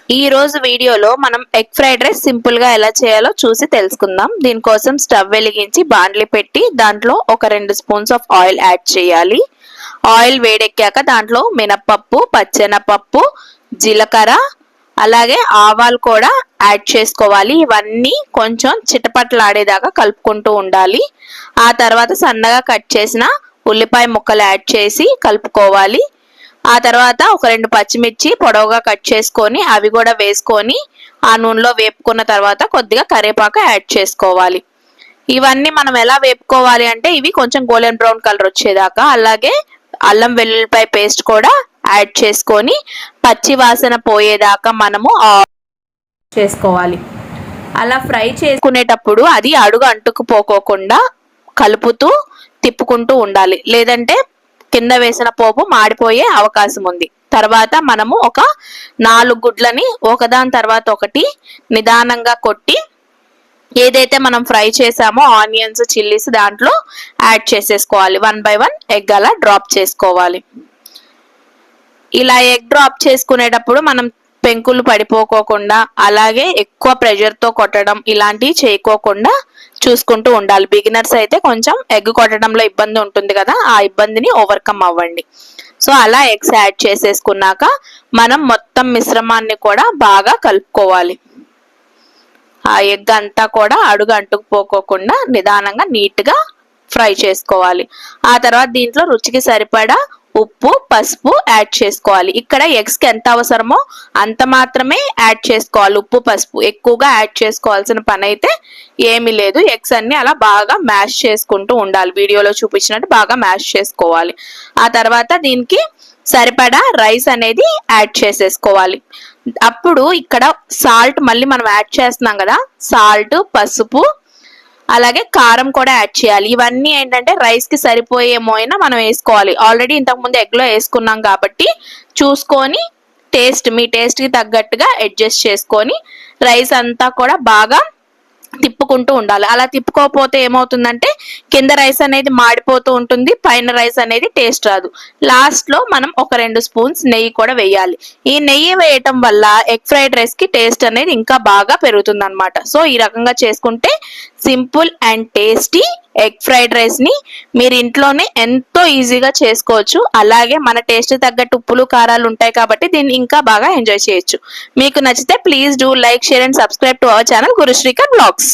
ఈ రోజు వీడియోలో మనం ఎగ్ ఫ్రైడ్ రైస్ సింపుల్ గా ఎలా చేయాలో చూసి తెలుసుకుందాం. దీనికోసం స్టవ్ వెలిగించి బాండ్లీ పెట్టి దాంట్లో ఒక 2 స్పూన్స్ ఆఫ్ ఆయిల్ యాడ్ చేయాలి. ఆయిల్ వేడెక్కాక దాంట్లో మినపప్పు, పచ్చెనపప్పు, జీలకర్ర అలాగే ఆవాలు కూడా యాడ్ చేసుకోవాలి. ఇవన్నీ కొంచెం చిటపటలాడేదాకా కలుపుకుంటూ ఉండాలి. ఆ తర్వాత సన్నగా కట్ చేసిన ఉల్లిపాయ ముక్కలు యాడ్ చేసి కలుపుకోవాలి. ఆ తర్వాత ఒక 2 పచ్చిమిర్చి పొడవుగా కట్ చేసుకొని అవి కూడా వేసుకొని ఆ నూనెలో వేపుకున్న తర్వాత కొద్దిగా కరివేపాకు యాడ్ చేసుకోవాలి. ఇవన్నీ మనం ఎలా వేపుకోవాలి అంటే ఇవి కొంచెం గోల్డెన్ బ్రౌన్ కలర్ వచ్చేదాకా, అలాగే అల్లం వెల్లుల్లిపాయ పేస్ట్ కూడా యాడ్ చేసుకొని పచ్చి వాసన పోయేదాకా మనము చేసుకోవాలి. అలా ఫ్రై చేసుకునేటప్పుడు అది అడుగు అంటుకుపోకోకుండా కలుపుతూ తిప్పుకుంటూ ఉండాలి, లేదంటే కింద వేసిన పోపు మాడిపోయే అవకాశం ఉంది. తర్వాత మనము ఒక 4 గుడ్లని ఒకదాని తర్వాత ఒకటి నిదానంగా కొట్టి ఏదైతే మనం ఫ్రై చేసామో ఆనియన్స్, చిల్లీస్ దాంట్లో యాడ్ చేసేసుకోవాలి. 1 by 1 ఎగ్ అలా డ్రాప్ చేసుకోవాలి. ఇలా ఎగ్ డ్రాప్ చేసుకునేటప్పుడు మనం పెంకులు పడిపోకోకుండా అలాగే ఎక్కువ ప్రెషర్తో కొట్టడం ఇలాంటివి చేయకోకుండా చూసుకుంటూ ఉండాలి. బిగినర్స్ అయితే కొంచెం ఎగ్ కొట్టడంలో ఇబ్బంది ఉంటుంది కదా, ఆ ఇబ్బందిని ఓవర్కమ్ అవ్వండి. సో అలా ఎగ్స్ యాడ్ చేసేసుకున్నాక మనం మొత్తం మిశ్రమాన్ని కూడా బాగా కలుపుకోవాలి. ఆ ఎగ్ అంతా కూడా అడుగు అంటుకుపోకోకుండా నిదానంగా నీట్గా ఫ్రై చేసుకోవాలి. ఆ తర్వాత దీంట్లో రుచికి సరిపడా ఉప్పు, పసుపు యాడ్ చేసుకోవాలి. ఇక్కడ ఎగ్స్కి ఎంత అవసరమో అంత మాత్రమే యాడ్ చేసుకోవాలి. ఉప్పు, పసుపు ఎక్కువగా యాడ్ చేసుకోవాల్సిన పని అయితే ఏమీ లేదు. ఎగ్స్ అన్ని అలా బాగా మ్యాష్ చేసుకుంటూ ఉండాలి. వీడియోలో చూపించినట్టు బాగా మ్యాష్ చేసుకోవాలి. ఆ తర్వాత దీనికి సరిపడా రైస్ అనేది యాడ్ చేసేసుకోవాలి. అప్పుడు ఇక్కడ సాల్ట్ మళ్ళీ మనం యాడ్ చేస్తున్నాం కదా, సాల్ట్, పసుపు అలాగే కారం కూడా యాడ్ చేయాలి. ఇవన్నీ ఏంటంటే రైస్ కి సరిపోయేమో అయినా మనం వేసుకోవాలి. ఆల్రెడీ ఇంతకుముందు ఎగ్లో వేసుకున్నాం కాబట్టి చూసుకొని మీ టేస్ట్ కి తగ్గట్టుగా అడ్జస్ట్ చేసుకొని రైస్ అంతా కూడా బాగా తిప్పుకుంటూ ఉండాలి. అలా తిప్పుకోకపోతే ఏమవుతుందంటే కింద రైస్ అనేది మాడిపోతూ ఉంటుంది, పైన రైస్ అనేది టేస్ట్ రాదు. లాస్ట్ లో మనం ఒక 2 స్పూన్స్ నెయ్యి కూడా వేయాలి. ఈ నెయ్యి వేయటం వల్ల ఎగ్ ఫ్రైడ్ రైస్ కి టేస్ట్ అనేది ఇంకా బాగా పెరుగుతుంది అనమాట. సో ఈ రకంగా చేసుకుంటే simple and tasty egg fried rice ని మీరు ఇంట్లోనే ఎంతో ఈజీగా చేసుకోవచ్చు. అలాగే మన టేస్ట్ తగ్గట్టు ఉప్పులు, కారాలు ఉంటాయి కాబట్టి దీన్ని ఇంకా బాగా ఎంజాయ్ చేయొచ్చు. మీకు నచ్చితే please do like, share and subscribe to our channel Gurusrikar blogs.